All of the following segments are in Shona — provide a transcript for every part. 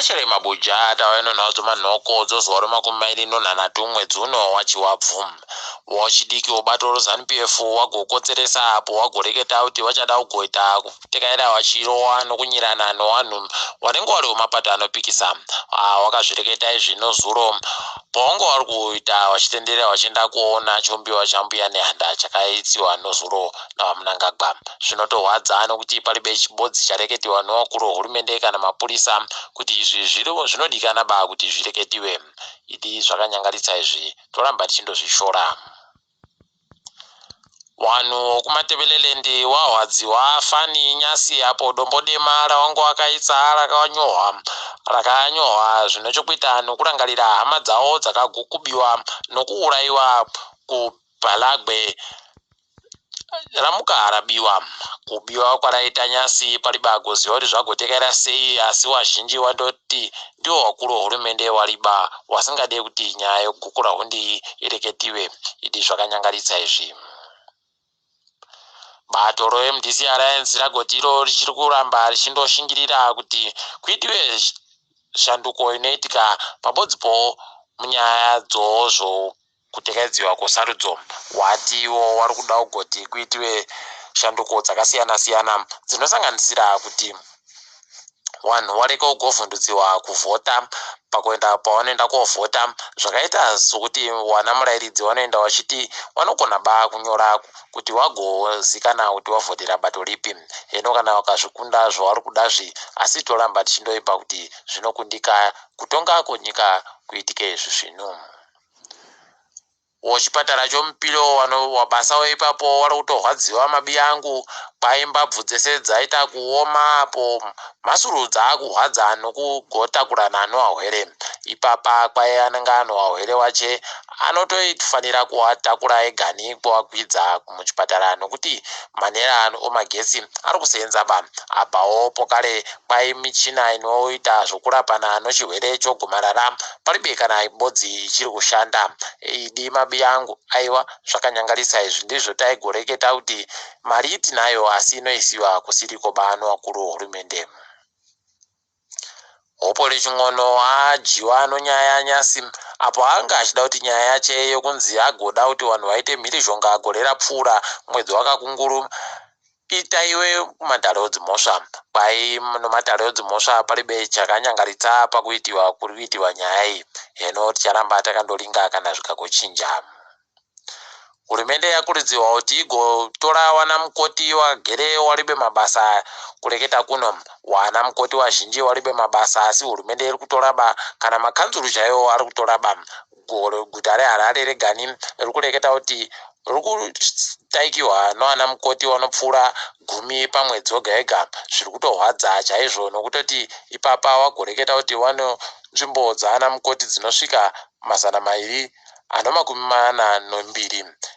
Machere mabuja tawaino nazo manoko dzozwaro makumairi nonhanhatu mwedzi uno wachiwabvu wachidiki obatoro ZANU-PF wagokotseresa apo wagoreketa kuti wachada kugoita kutekaira wachirowa nokunyirana nevanhu vanenge vari mumapato anopikisa. Wakazvireketa izvi nozuro pawange vari kuita vachitenderera vachienda kuona chombiwa chambuya nehanda chakaitsiwa nozuro navamunangagwa. Zvinotorwadza nokuti palibe chibodzi chareketiwa nevakuru vehurumende kana mapurisa kuti izvi zviriwo zvinodikana ba kuti zvireketiwe. Idi zvakanyangaritsa izvi toramba tichindozvishora. Vanhu kumatebelerendi wahwadziwa fani nyasi apo dombo dema rawange wakaitsa rakanyohwa zvinochokuita nokurangarira hama dzavo dzakagukubiwa nokuurayiwa kuBhalagwe ramuka rabiwa. Kubiwa kwaraita nyasi palibagoziva kuti zvagotekaira sei, asi wazhinji wandoti ndiwo wakuru wehurumende wariba wasingade kuti nyaya yokugukura hundi ireketiwe. Idi zvakanyangaritsa izvi. Bato roMDC Alliance ragoti iro richiri kuramba richindoshingirira kuti kuitiwe shanduko inoitika pabodzipo munyaya dzozvo kutekedzwa kwesarudzo. Watiwo wari kuda kugoti kuitiwe shanduko dzakasiyana siyana dzinosanganisira kuti vanhu wareke kugovhundutsiwa kuvhota pakuenda pavanoenda kovhota, zvakaita sokuti wana murairidzi wanoenda wachiti vanogona ba kunyora kuti wagozikana kuti wavhotera bato ripi. Hino kana wakazvikunda zvavari kudazvi, asi toramba tichindoipa kuti zvinokundika kutonga kwenyika kuitike izvi zvino. Wechipatara chomupiro wabasa weipapo wari kutorwadziwa mabiyangu kwaimbabvu dzese dzaita kuoma apo mhasuru dzaakurwadza nokugotakurana nevarwere. Ipapa kwai anenge ano varwere wache anotofanira kuvatakura egani kuvakwidza muchipatara nokuti manera omagetsi ari kusenza ba. Apawo pokare kwai michina inoita zvokurapana nechirwere chogomarara palibe kana ibodzi ichiri kushanda. Idi mabiyangu aiwa zvakanyangarisa izvi ndizvo taigoreketa kuti mari tinayo asi inoisiwa kusiriko ba nevakuru vehurumende. Hopo reching'ono ajiwa nonyaya nyasi apo anga achida kuti nyaya yache yokunzi agoda kuti vanhu vaite mhirizhonga gore rapfuura mwedzi wakakunguru itaiwe kumadhara edzimhosva. Kwai nomadhara edzimhosva palibe chakanyangaritsa pakuitiwa kuri kuitiwa nyaya iyi. Hino ticharamba takandolinga kana zvikagochinja. Hurumende yakurudzirwa kuti igotora wana mukoti wagere waribe mabasa kureketa kuno. Wana mukoti wazhinji waribe mabasa asi hurumende iri kutora ba kana makanzuru chaiwo ari kutora ba. Guta reHarare regani riri kureketa kuti riri kutaikiwa nawana mukoti vanopfuura 10 pamwedzi wega wega. Zviri kutorwadza chaizvo nokutoti ipapa wagoreketa kuti vano nzvimbo dzaana mukoti dzinosvika 242.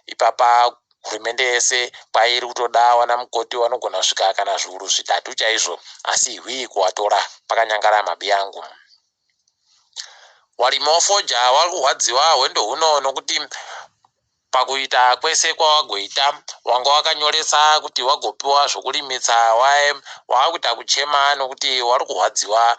Ipapa hurumende yese kwairi kutoda wana mukoti vanogona kusvika kana zviuru 3 chaizvo, asi hwii kuvatora pakanyangara mabiyangu. Warimi wafoja vari kurwadziwa hwendo huno nokuti pakuita kwese kwavagoita wanga wakanyoresa kuti wagopiwa zvokurimisa waakuita kuchema nokuti wari kurwadziwa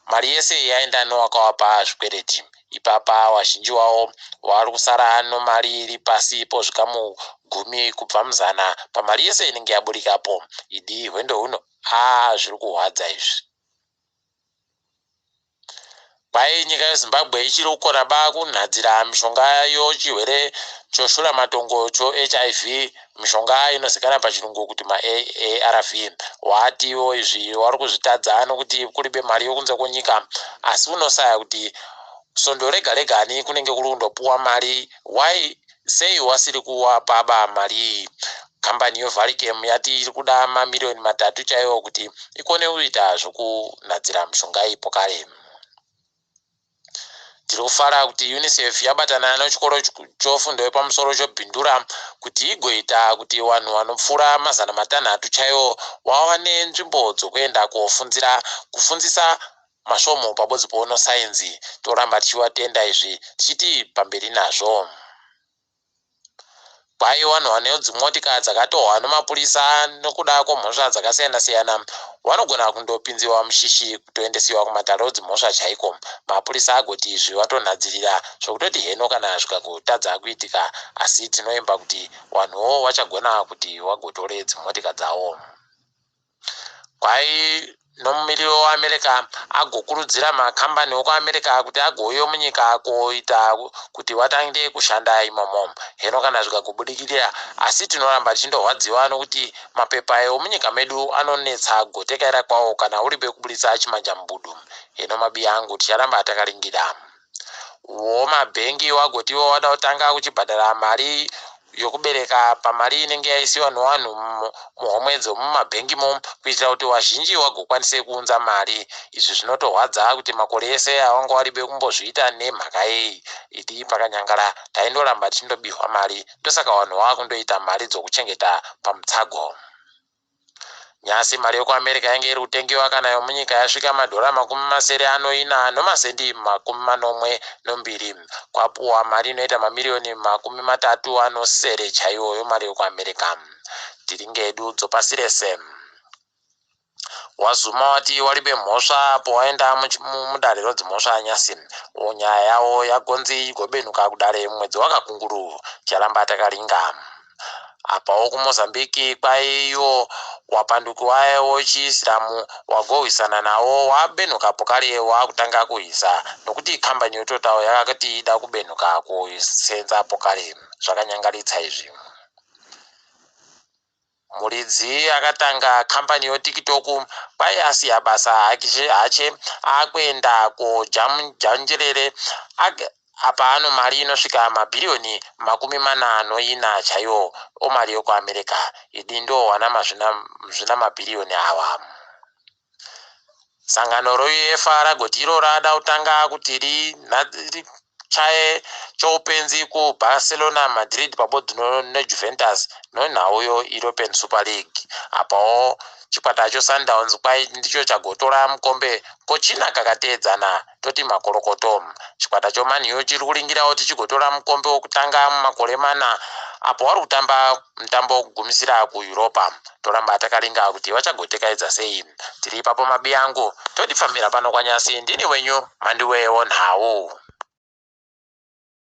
mari yese yaenda newakawapa zvikwereti. Ipapa wazhinji wavo vari kusara nomari iri pasi pozvikamu 10 kubva muzana pamari yese inenge yaburikapo. Idi hwendo huno zviri kurwadza izvi. Kwai nyika yeZimbabwe ichiri kukona ba kunhadzira mishonga yochirwere choshura matongo cho-HIV, mishonga inozikanwa pachirungu kuti ma-ARV. Watiwo izvi wari kuzvitadza nokuti kuribe mari yokunze kwenyika, asi unosaya kuti sondo rega regani kunenge kuri kundopuwa mari. Sei wasiri kuwapa ba mari? Kambani yeVarichem yati iri kuda mamiliyoni 3 chaiwo kuti ikone kuita zvokunhadzira mishonga iyi pokare. Tiri kufara kuti UNICEF yabatana nechikoro chofundo yepamusoro choBhindura kuti igoita kuti vanhu vanopfuura 600 chaiwo wawane nzvimbo dzokuenda kufundzisa masvomo pabodzipo nesayenzi. Toramba tichivatenda izvi tichiti pamberi nazvo. kwai vanhu vane dzimotika dzakatohwa nemapurisa nokuda kwemhosva dzakasiyana-siyana vanogona kundopinziwa mushishi kutoendesiwa kumatare edzimhosva chaiko. Mapurisa agoti izvi vatonhadzirira zvokutoti heno kana zvikagotadza kuitika, asi tinoimba kuti vanhuwo vachagona kuti vagotore dzimotika dzavo. Kwai nomumiriro weAmerica agokurudzira makambani okuAmerica kuti agouya munyika koita kuti vatange kushanda imomo. Heno kana zvikagobudikira, asi tinoramba tichindohwadziwa nokuti mapepa emunyika medu anonetsa kugotekaira kwawo kana uri bekubudisa chimanja mubudu. Heno mabiya angu ticharamba takaringira. Mabhengi wagotiwo wada kutanga kuchibhadhara mari yokubereka pamari inenge yaisiwa nevanhu muhomwe dzemumabhengimo kuitira kuti vazhinji vagokwanise kuunza mari. Izvi zvinotohwadza kuti makore ese avanga varibe kumbozviita nemhaka yeyi iti pakanyangara taindoramba tichindobihwa mari, ndosaka vanhu vakundoita mari dzokuchengeta pamutsago. Nyasi mari yekuAmerica yange iri kutengiwa kana yomunyika yasvika $440 nomasendi 42 kwapuwa mari inoita mamiliyoni 30 chaiwo yomari yekuAmerica. Tiringedu dzopasirese. Wazuma wati waribe mhosva apo waenda mudare redzimhosva Nyasi. Nyaya yawo yagonzi igobenuka kudare mwedzi wakakunguru, ticharamba takaringa. Apawo kuMozambique kwaiyo wapanduki wayo wechiIsiramu wagohwisana nawo wabenuka pokare wakutanga kuhwisa nokuti kambani yototawo yakati ida kubenuka kusenza pokare. Zvakanyangaritsa izvi. Muridzi akatanga kambani yoTiktok kwai asiya basa hache akuenda kojanjerere apa ano mari inosvika mabhiriyoni 40 chaiwo omari yekuAmerica. Idi ndo wana zvina mabhiriyoni awa. Sangano roUEFA ragoti iro rada kutanga kuti richaye choupenzi kuBarcelona, Madrid pabodzi neJuventus nonhauyo European Super League. Apawo chikwata choSundowns kwai ndicho chagotora mukombe kochina kakateedzana toti makorokoto. Chikwata choMan U chiri kuringira kuti chigotora mukombe wokutanga mumakore 4 apo wari kutamba mutambo wokugumisira kuEuropa. Toramba takaringa kuti vachagotekaedza sei. Tiri ipapo mabiya angu, todifambira pano kwaNyasi. Ndini wenyu Mandiwewo Nhau.